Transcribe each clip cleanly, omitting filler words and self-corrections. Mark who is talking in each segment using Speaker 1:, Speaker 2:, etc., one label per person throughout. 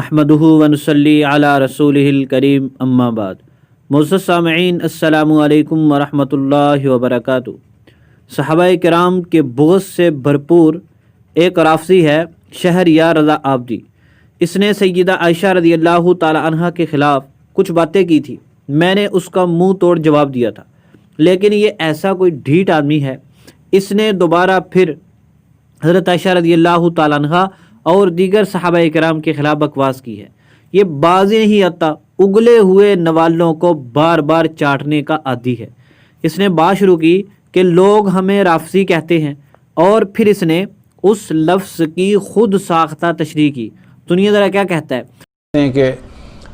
Speaker 1: نحمدہ ونصلی علی رسولہ الکریم اما بعد۔ معزز سامعین، السلام علیکم ورحمۃ اللہ وبرکاتہ۔ صحابہ کرام کے بغض سے بھرپور ایک رافضی ہے شہریار رضا آبدی۔ اس نے سیدہ عائشہ رضی اللہ تعالی عنہ کے خلاف کچھ باتیں کی تھی، میں نے اس کا منہ توڑ جواب دیا تھا، لیکن یہ ایسا کوئی ڈھیٹ آدمی ہے، اس نے دوبارہ پھر حضرت عائشہ رضی اللہ تعالی عنہ اور دیگر صحابہ کرام کے خلاف بکواس کی ہے۔ یہ بازی نہیں آتا، اگلے ہوئے نوالوں کو بار بار چاٹنے کا عادی ہے۔ اس نے بات شروع کی کہ لوگ ہمیں رافضی کہتے ہیں، اور پھر اس نے اس لفظ کی خود ساختہ تشریح کی۔ سنیے ذرا کیا کہتا ہے
Speaker 2: کہ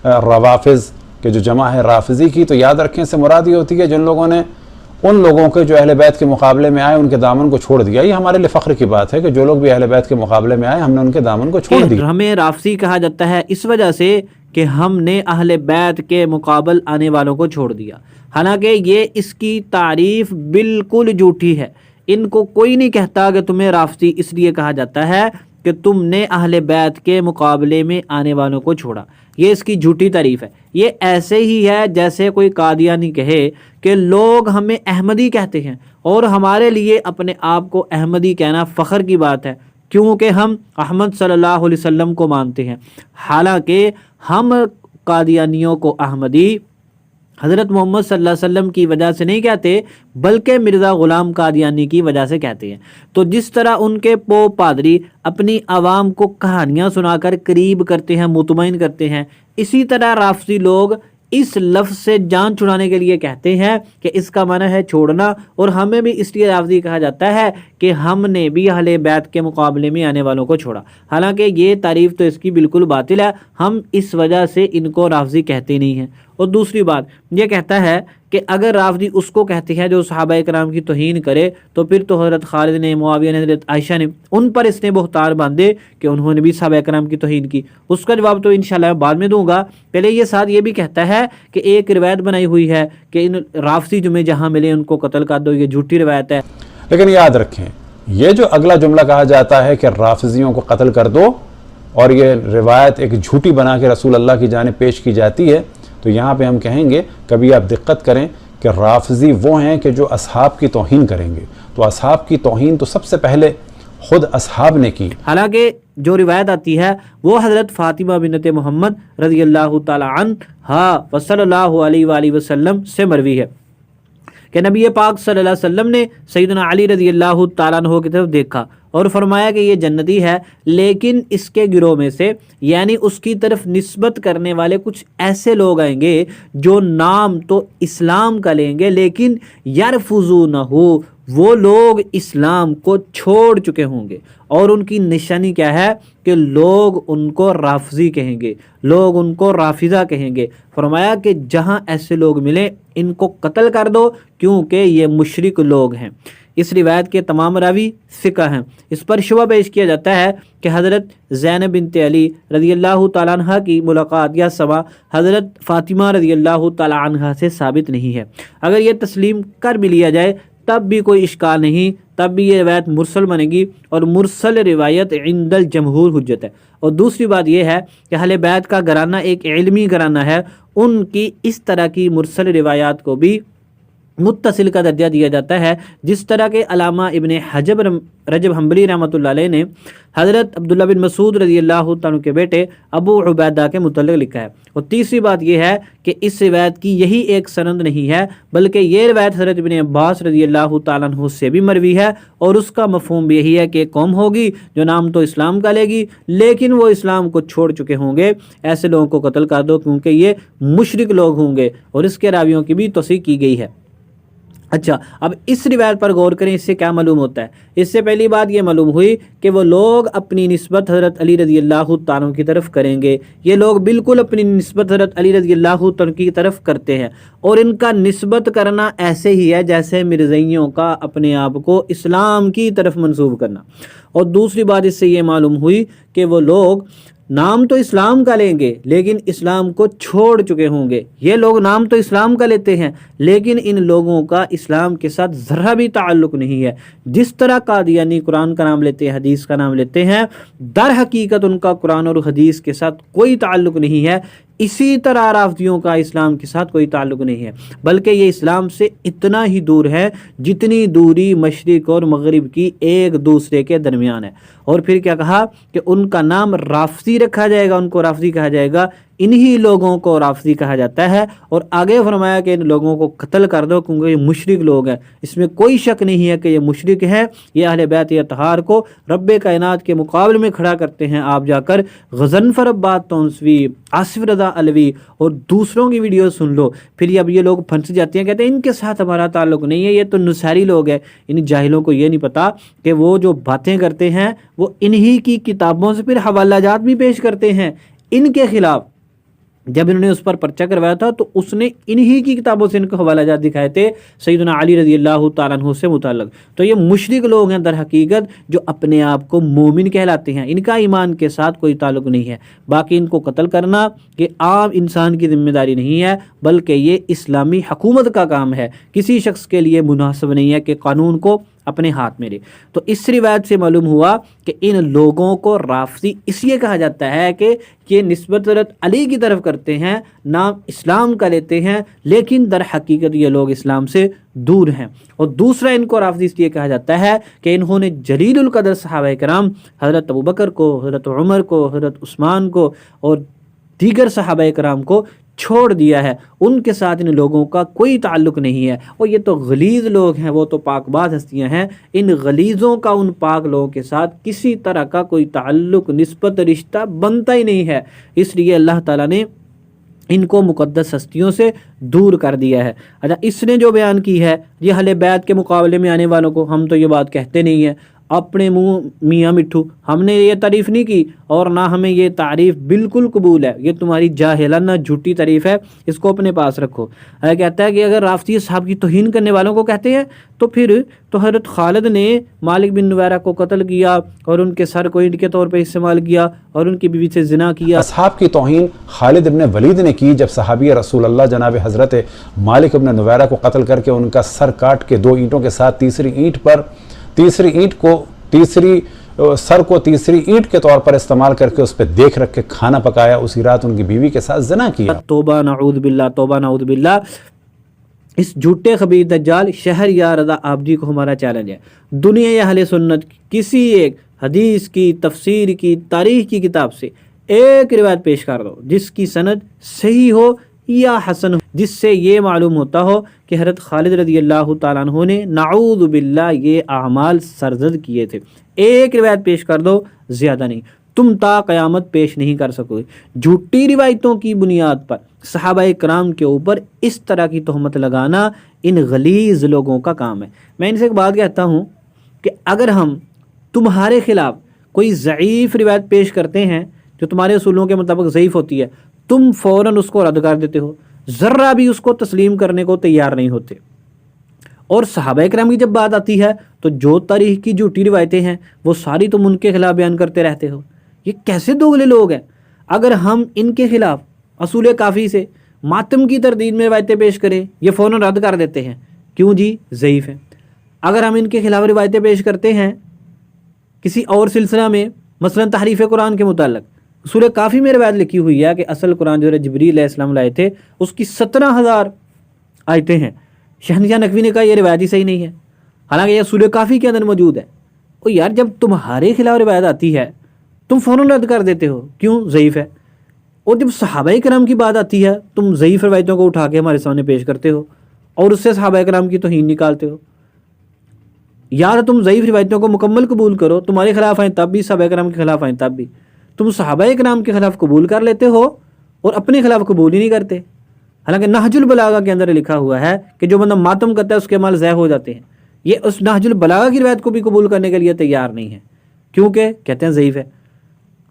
Speaker 2: روافض کے جو جمع ہے رافضی کی، تو یاد رکھیں سے مراد یہ ہوتی ہے جن لوگوں نے ان لوگوں کے جو اہل بیت کے مقابلے میں آئے ان کے دامن کو چھوڑ دیا۔ یہ ہمارے لیے فخر کی بات ہے کہ جو لوگ بھی اہل بیت کے مقابلے میں آئے ہم نے ان کے دامن کو چھوڑ دیا۔
Speaker 1: ہمیں رافضی کہا جاتا ہے اس وجہ سے کہ ہم نے اہل بیت کے مقابل آنے والوں کو چھوڑ دیا، حالانکہ یہ اس کی تعریف بالکل جھوٹی ہے۔ ان کو کوئی نہیں کہتا کہ تمہیں رافضی اس لیے کہا جاتا ہے کہ تم نے اہل بیت کے مقابلے میں آنے والوں کو چھوڑا، یہ اس کی جھوٹی تعریف ہے۔ یہ ایسے ہی ہے جیسے کوئی قادیانی کہے کہ لوگ ہمیں احمدی کہتے ہیں، اور ہمارے لیے اپنے آپ کو احمدی کہنا فخر کی بات ہے، کیونکہ ہم احمد صلی اللہ علیہ وسلم کو مانتے ہیں، حالانکہ ہم قادیانیوں کو احمدی حضرت محمد صلی اللہ علیہ وسلم کی وجہ سے نہیں کہتے، بلکہ مرزا غلام قادیانی کی وجہ سے کہتے ہیں۔ تو جس طرح ان کے پادری اپنی عوام کو کہانیاں سنا کر قریب کرتے ہیں، مطمئن کرتے ہیں، اسی طرح رافضی لوگ اس لفظ سے جان چھڑانے کے لیے کہتے ہیں کہ اس کا معنی ہے چھوڑنا، اور ہمیں بھی اس لیے رافضی کہا جاتا ہے کہ ہم نے بھی اہل بیت کے مقابلے میں آنے والوں کو چھوڑا، حالانکہ یہ تعریف تو اس کی بالکل باطل ہے، ہم اس وجہ سے ان کو رافضی کہتے نہیں ہیں۔ اور دوسری بات یہ کہتا ہے کہ اگر رافضی اس کو کہتے ہیں جو صحابہ کرام کی توہین کرے، تو پھر تو حضرت خالد نے، معاویہ نے، حضرت عائشہ نے، ان پر اس نے بہتان باندھے کہ انہوں نے بھی صحابہ کرام کی توہین کی۔ اس کا جواب تو انشاءاللہ بعد میں دوں گا، پہلے یہ ساتھ یہ بھی کہتا ہے کہ ایک روایت بنائی ہوئی ہے کہ ان رافضی جمعے جہاں ملے ان کو قتل کر دو، یہ جھوٹی روایت ہے۔
Speaker 2: لیکن یاد رکھیں یہ جو اگلا جملہ کہا جاتا ہے کہ رافضیوں کو قتل کر دو، اور یہ روایت ایک جھوٹی بنا کے رسول اللہ کی جانب پیش کی جاتی ہے، تو یہاں پہ ہم کہیں گے کبھی آپ دقت کریں کہ رافضی وہ ہیں کہ جو اصحاب کی توہین کریں گے، تو اصحاب کی توہین تو سب سے پہلے خود اصحاب نے کی۔
Speaker 1: حالانکہ جو روایت آتی ہے وہ حضرت فاطمہ بنت محمد رضی اللہ تعالی عنہا وصلی اللہ علیہ وآلہ وسلم سے مروی ہے کہ نبی پاک صلی اللہ علیہ وسلم نے سیدنا علی رضی اللہ تعالیٰ عنہ کی طرف دیکھا اور فرمایا کہ یہ جنتی ہے، لیکن اس کے گروہ میں سے، یعنی اس کی طرف نسبت کرنے والے کچھ ایسے لوگ آئیں گے جو نام تو اسلام کا لیں گے لیکن یرفضونہ، وہ لوگ اسلام کو چھوڑ چکے ہوں گے، اور ان کی نشانی کیا ہے کہ لوگ ان کو رافضی کہیں گے، لوگ ان کو رافضہ کہیں گے۔ فرمایا کہ جہاں ایسے لوگ ملیں ان کو قتل کر دو، کیونکہ یہ مشرک لوگ ہیں۔ اس روایت کے تمام راوی ثقہ ہیں۔ اس پر شبہ پیش کیا جاتا ہے کہ حضرت زینب بنت علی رضی اللہ تعالیٰ عنہ کی ملاقات یا سما حضرت فاطمہ رضی اللہ تعالیٰ عنہ سے ثابت نہیں ہے۔ اگر یہ تسلیم کر بھی لیا جائے تب بھی کوئی اشکال نہیں، تب بھی یہ روایت مرسل بنے گی، اور مرسل روایت عند الجمہور حجت ہے۔ اور دوسری بات یہ ہے کہ اہل بیت کا گھرانہ ایک علمی گھرانہ ہے، ان کی اس طرح کی مرسل روایات کو بھی متصل کا درجہ دیا جاتا ہے، جس طرح کے علامہ ابن رجب حنبلی رحمۃ اللہ علیہ نے حضرت عبداللہ بن مسعود رضی اللہ تعالیٰ کے بیٹے ابو عبیدہ کے متعلق لکھا ہے۔ اور تیسری بات یہ ہے کہ اس روایت کی یہی ایک سند نہیں ہے، بلکہ یہ روایت حضرت ابن عباس رضی اللہ تعالیٰ عنہ سے بھی مروی ہے، اور اس کا مفہوم بھی یہی ہے کہ ایک قوم ہوگی جو نام تو اسلام کا لے گی لیکن وہ اسلام کو چھوڑ چکے ہوں گے، ایسے لوگوں کو قتل کر دو کیونکہ یہ مشرک لوگ ہوں گے، اور اس کے راویوں کی بھی توثیق کی گئی ہے۔ اچھا، اب اس روایت پر غور کریں، اس سے کیا معلوم ہوتا ہے؟ اس سے پہلی بات یہ معلوم ہوئی کہ وہ لوگ اپنی نسبت حضرت علی رضی اللہ تعالیٰ کی طرف کریں گے، یہ لوگ بالکل اپنی نسبت حضرت علی رضی اللہ تعالیٰ کی طرف کرتے ہیں، اور ان کا نسبت کرنا ایسے ہی ہے جیسے مرزائیوں کا اپنے آپ کو اسلام کی طرف منسوب کرنا۔ اور دوسری بات اس سے یہ معلوم ہوئی کہ وہ لوگ نام تو اسلام کا لیں گے لیکن اسلام کو چھوڑ چکے ہوں گے. یہ لوگ نام تو اسلام کا لیتے ہیں لیکن ان لوگوں کا اسلام کے ساتھ ذرا بھی تعلق نہیں ہے. جس طرح قادیانی قرآن کا نام لیتے ہیں، حدیث کا نام لیتے ہیں، در حقیقت ان کا قرآن اور حدیث کے ساتھ کوئی تعلق نہیں ہے. اسی طرح رافضیوں کا اسلام کے ساتھ کوئی تعلق نہیں ہے، بلکہ یہ اسلام سے اتنا ہی دور ہے جتنی دوری مشرق اور مغرب کی ایک دوسرے کے درمیان ہے. اور پھر کیا کہا کہ ان کا نام رافضی رکھا جائے گا، ان کو رافضی کہا جائے گا، انہی لوگوں کو رافضی کہا جاتا ہے. اور آگے فرمایا کہ ان لوگوں کو قتل کر دو کیونکہ یہ مشرک لوگ ہیں. اس میں کوئی شک نہیں ہے کہ یہ مشرک ہیں. یہ اہل بیت اطہار کو رب کائنات کے مقابلے میں کھڑا کرتے ہیں. آپ جا کر غضنفر عباد تونسوی، آصف رضا علوی اور دوسروں کی ویڈیو سن لو. پھر اب یہ لوگ پھنس جاتے ہیں، کہتے ہیں ان کے ساتھ ہمارا تعلق نہیں ہے، یہ تو نصیری لوگ ہیں. ان جاہلوں کو یہ نہیں پتا کہ وہ جو باتیں کرتے ہیں وہ انہی کی کتابوں سے پھر حوالہ جات بھی پیش کرتے ہیں ان کے خلاف. جب انہوں نے اس پر پرچہ کروایا تھا تو اس نے انہی کی کتابوں سے ان کو حوالہ جات دکھائے تھے سیدنا علی رضی اللہ تعالیٰ عنہ سے متعلق. تو یہ مشرک لوگ ہیں در حقیقت جو اپنے آپ کو مومن کہلاتے ہیں. ان کا ایمان کے ساتھ کوئی تعلق نہیں ہے. باقی ان کو قتل کرنا یہ عام انسان کی ذمہ داری نہیں ہے بلکہ یہ اسلامی حکومت کا کام ہے. کسی شخص کے لیے مناسب نہیں ہے کہ قانون کو اپنے ہاتھ میں لے. تو اس روایت سے معلوم ہوا کہ ان لوگوں کو رافضی اس لیے کہا جاتا ہے کہ یہ نسبت علی کی طرف کرتے ہیں، نام اسلام کا لیتے ہیں لیکن در حقیقت یہ لوگ اسلام سے دور ہیں. اور دوسرا ان کو رافضی اس لیے کہا جاتا ہے کہ انہوں نے جلیل القدر صحابہ کرام حضرت ابوبکر کو، حضرت عمر کو، حضرت عثمان کو اور دیگر صحابہ کرام کو چھوڑ دیا ہے. ان کے ساتھ ان لوگوں کا کوئی تعلق نہیں ہے. اور یہ تو غلیظ لوگ ہیں، وہ تو پاک باز ہستیاں ہیں. ان غلیظوں کا ان پاک لوگوں کے ساتھ کسی طرح کا کوئی تعلق، نسبت، رشتہ بنتا ہی نہیں ہے. اس لیے اللہ تعالیٰ نے ان کو مقدس ہستیوں سے دور کر دیا ہے. اچھا، اس نے جو بیان کی ہے یہ اہل بیت کے مقابلے میں آنے والوں کو ہم تو یہ بات کہتے نہیں ہیں، اپنے منہ میاں مٹھو، ہم نے یہ تعریف نہیں کی اور نہ ہمیں یہ تعریف بالکل قبول ہے. یہ تمہاری جاہلانہ جھوٹی تعریف ہے، اس کو اپنے پاس رکھو. کہتا ہے کہ اگر رافضی صاحب کی توہین کرنے والوں کو کہتے ہیں تو پھر تو حضرت خالد نے مالک بن نویرہ کو قتل کیا اور ان کے سر کو اینٹ کے طور پہ استعمال کیا اور ان کی بیوی سے زنا کیا.
Speaker 2: اصحاب کی توہین خالد ابن ولید نے کی جب صحابی رسول اللہ جناب حضرت مالک ابن نویرہ کو قتل کر کے ان کا سر کاٹ کے 2 اینٹوں کے ساتھ تیسری اینٹ کے طور پر استعمال کر کے اس پہ دیکھ رکھ کے کھانا پکایا. اسی رات ان کی بیوی کے ساتھ زنا کیا.
Speaker 1: توبہ نعوذ باللہ، توبہ نعوذ باللہ. اس جھوٹے خبیث دجال شہریار رضا آبدی کو ہمارا چیلنج ہے، دنیا یا اہل سنت کسی ایک حدیث کی، تفسیر کی، تاریخ کی کتاب سے ایک روایت پیش کر دو جس کی سند صحیح ہو یا حسن ہو، جس سے یہ معلوم ہوتا ہو کہ حضرت خالد رضی اللہ تعالیٰ عنہ نے نعوذ باللہ یہ اعمال سرزد کیے تھے. ایک روایت پیش کر دو، زیادہ نہیں. تم تا قیامت پیش نہیں کر سکوگے. جھوٹی روایتوں کی بنیاد پر صحابہ کرام کے اوپر اس طرح کی تہمت لگانا ان غلیظ لوگوں کا کام ہے. میں ان سے ایک بات کہتا ہوں کہ اگر ہم تمہارے خلاف کوئی ضعیف روایت پیش کرتے ہیں جو تمہارے اصولوں کے مطابق ضعیف ہوتی ہے، تم فوراً اس کو رد کر دیتے ہو، ذرہ بھی اس کو تسلیم کرنے کو تیار نہیں ہوتے. اور صحابہ کرام کی جب بات آتی ہے تو جو تاریخ کی جھوٹی روایتیں ہیں وہ ساری تم ان کے خلاف بیان کرتے رہتے ہو. یہ کیسے دوگلے لوگ ہیں؟ اگر ہم ان کے خلاف اصول کافی سے ماتم کی تردید میں روایتیں پیش کریں، یہ فوراً رد کر دیتے ہیں، کیوں جی؟ ضعیف ہیں. اگر ہم ان کے خلاف روایتیں پیش کرتے ہیں کسی اور سلسلہ میں، مثلا تحریف قرآن کے متعلق، سورہ کافی میں روایت لکھی ہوئی ہے کہ اصل قرآن جو جبریل علیہ السلام لائے تھے اس کی 17,000 آیتیں ہیں. شہنشاہ نقوی نے کہا یہ روایت ہی صحیح نہیں ہے، حالانکہ یہ سورہ کافی کے اندر موجود ہے. اور یار جب تمہارے خلاف روایت آتی ہے تم فوراً رد کر دیتے ہو، کیوں؟ ضعیف ہے. اور جب صحابہ کرام کی بات آتی ہے تم ضعیف روایتوں کو اٹھا کے ہمارے سامنے پیش کرتے ہو اور اس سے صحابہ کرام کی توہین نکالتے ہو. یا تم ضعیف روایتوں کو مکمل قبول کرو، تمہارے خلاف آئیں تب بھی، صحابہ کرام کے خلاف آئیں تب بھی. تم صحابہ کرام کے خلاف قبول کر لیتے ہو اور اپنے خلاف قبول ہی نہیں کرتے. حالانکہ نہج البلاغہ کے اندر لکھا ہوا ہے کہ جو بندہ ماتم کرتا ہے اس کے مال ضائع ہو جاتے ہیں. یہ اس نہج البلاغہ کی روایت کو بھی قبول کرنے کے لیے تیار نہیں ہے، کیونکہ کہتے ہیں ضعیف ہے.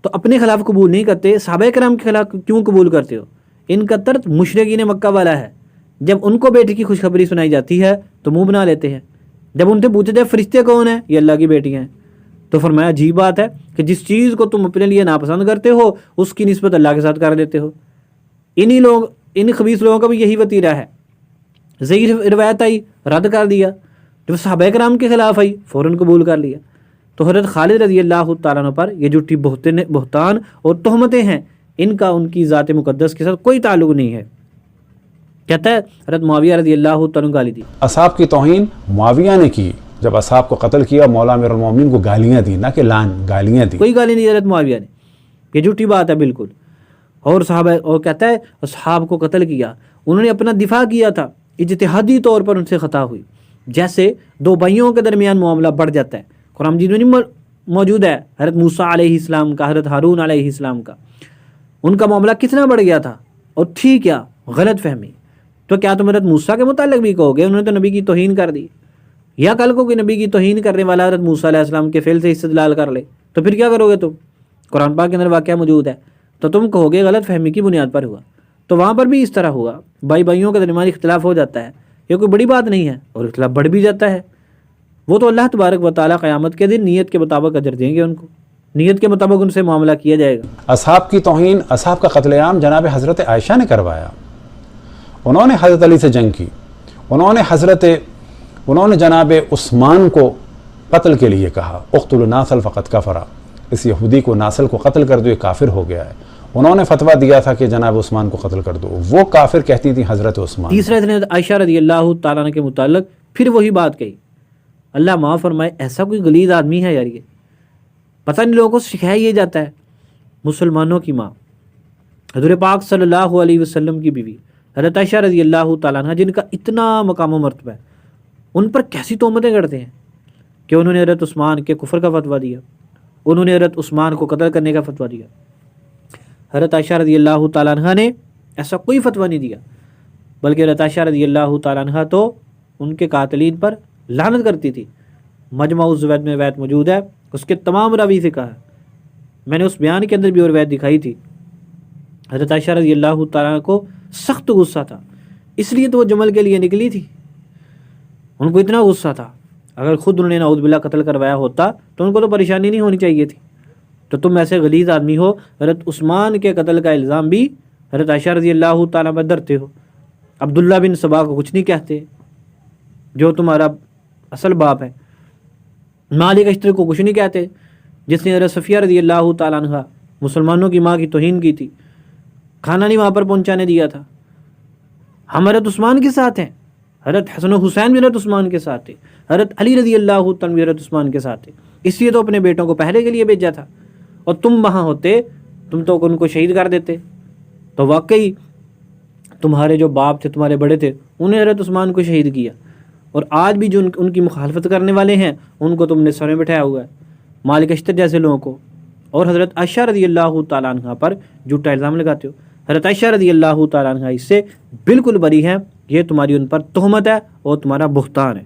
Speaker 1: تو اپنے خلاف قبول نہیں کرتے، صحابہ کرام کے خلاف کیوں قبول کرتے ہو؟ ان کا طرز مشرکین مکہ والا ہے. جب ان کو بیٹی کی خوشخبری سنائی جاتی ہے تو منہ بنا لیتے ہیں. جب ان سے پوچھتے ہیں فرشتے کون ہیں؟ یہ اللہ کی بیٹیاں ہیں. تو فرمایا عجیب بات ہے کہ جس چیز کو تم اپنے لیے ناپسند کرتے ہو اس کی نسبت اللہ کے ساتھ کر دیتے ہو۔ ان خبیث لوگوں کا بھی یہی وتیرہ ہے۔ ضعیف روایت آئی رد کر دیا، جب صحابہ کرام کے خلاف آئی فوراً قبول کر لیا۔ تو حضرت خالد رضی اللہ تعالیٰ عنہ پر یہ جھوٹی بہتان اور تہمتیں ہیں، ان کا ان کی ذات مقدس کے ساتھ کوئی تعلق نہیں ہے۔ کہتا ہے حضرت معاویہ رضی اللہ تعالیٰ عنہ گالی دی۔
Speaker 2: اصحاب کی توہین معاویہ نے کی، جب اصحاب کو قتل کیا مولا امیر المومنین کو گالیاں دی، نہ کہ گالیاں دی۔
Speaker 1: کوئی گالی نہیں حضرت معاویہ نے، یہ جھوٹی بات ہے بالکل۔ اور صحابہ، اور کہتا ہے اصحاب کو قتل کیا، انہوں نے اپنا دفاع کیا تھا، اجتہادی طور پر ان سے خطا ہوئی۔ جیسے دو بھائیوں کے درمیان معاملہ بڑھ جاتا ہے، قرآن مجید میں نہیں موجود ہے حضرت موسیٰ علیہ السلام کا، حضرت ہارون علیہ السلام کا، ان کا معاملہ کتنا بڑھ گیا تھا، اور تھی کیا غلط فہمی۔ تو کیا تم حضرت موسیٰ کے متعلق بھی کہو گے انہوں نے تو نبی کی توہین کر دی؟ یا کل کو کوئی نبی کی توہین کرنے والا حضرت موسیٰ علیہ السلام کے فعل سے استدلال کر لے تو پھر کیا کرو گے تم؟ قرآن پاک کے اندر واقعہ موجود ہے، تو تم کہو گے غلط فہمی کی بنیاد پر ہوا، تو وہاں پر بھی اس طرح ہوا۔ بھائیوں کے درمیان اختلاف ہو جاتا ہے، یہ کوئی بڑی بات نہیں ہے، اور اختلاف بڑھ بھی جاتا ہے، وہ تو اللہ تبارک و تعالیٰ قیامت کے دن نیت کے مطابق اجر دیں گے، ان کو نیت کے مطابق ان سے معاملہ کیا جائے گا۔
Speaker 2: اصحاب کی توہین، اصحاب کا قتل عام جناب حضرت عائشہ نے کروایا۔ انہوں نے حضرت علی سے جنگ کی، انہوں نے جناب عثمان کو قتل کے لیے کہا، اقتلوا ناصل فقد کفرا، اس یہودی کو ناصل کو قتل کر دو، یہ کافر ہو گیا ہے۔ انہوں نے فتویٰ دیا تھا کہ جناب عثمان کو قتل کر دو، وہ کافر کہتی تھی حضرت عثمان۔
Speaker 1: تیسرا عائشہ رضی اللہ تعالیٰ عنہ کے متعلق پھر وہی بات کہی، اللہ معاف فرمائے، ایسا کوئی غلیظ آدمی ہے یار، یہ پتہ نہیں لوگوں کو سکھایا یہ جاتا ہے۔ مسلمانوں کی ماں حضور پاک صلی اللہ علیہ وسلم کی بیوی حضرت عائشہ رضی اللہ تعالیٰ عنہ، جن کا اتنا مقام و مرتبہ ہے، ان پر کیسی تہمتیں کرتے ہیں کہ انہوں نے حضرت عثمان کے کفر کا فتویٰ دیا، انہوں نے حضرت عثمان کو قتل کرنے کا فتویٰ دیا۔ حضرت عائشہ رضی اللہ تعالیٰ عنہ نے ایسا کوئی فتویٰ نہیں دیا، بلکہ حضرت عائشہ رضی اللہ تعالیٰ عنہ تو ان کے قاتلین پر لعنت کرتی تھی۔ مجمع الزوائد میں روایت موجود ہے، اس کے تمام راوی سے کہا، میں نے اس بیان کے اندر بھی اور روایت دکھائی تھی، حضرت عائشہ رضی اللہ تعالیٰ کو سخت غصہ تھا، اس لیے تو وہ جمل کے لیے نکلی تھی، ان کو اتنا غصہ تھا، اگر خود انہوں نے نعوذ باللہ قتل کروایا ہوتا تو ان کو تو پریشانی نہیں ہونی چاہیے تھی۔ تو تم ایسے غلیظ آدمی ہو، حضرت عثمان کے قتل کا الزام بھی حضرت عائشہ رضی اللہ تعالیٰ پر دھرتے ہو، عبداللہ بن سبا کو کچھ نہیں کہتے جو تمہارا اصل باپ ہے، مالک اشتر کو کچھ نہیں کہتے جس نے حضرت صفیہ رضی اللہ تعالیٰ عنہ مسلمانوں کی ماں کی توہین کی تھی، کھانا نہیں وہاں پر پہنچانے دیا تھا۔ ہم حضرت عثمان کے ساتھ ہیں، حضرت حسن و حسین بھی حضرت عثمان کے ساتھ تھے، حضرت علی رضی اللہ تعالیٰ بھی حضرت عثمان کے ساتھ تھے، اس لیے تو اپنے بیٹوں کو پہلے کے لیے بھیجا تھا، اور تم وہاں ہوتے تم تو ان کو شہید کر دیتے۔ تو واقعی تمہارے جو باپ تھے، تمہارے بڑے تھے، انہیں حضرت عثمان کو شہید کیا، اور آج بھی جو ان کی مخالفت کرنے والے ہیں ان کو تم نے سر میں بٹھایا ہوا ہے، مالک اشتر جیسے لوگوں کو، اور حضرت عائشہ رضی اللہ تعالیٰ عنہ پر جھوٹا الزام لگاتے ہو۔ حضرت عائشہ رضی اللہ تعالیٰ عنہ اس سے بالکل بری ہیں، یہ تمہاری ان پر تہمت ہے اور تمہارا بہتان ہے۔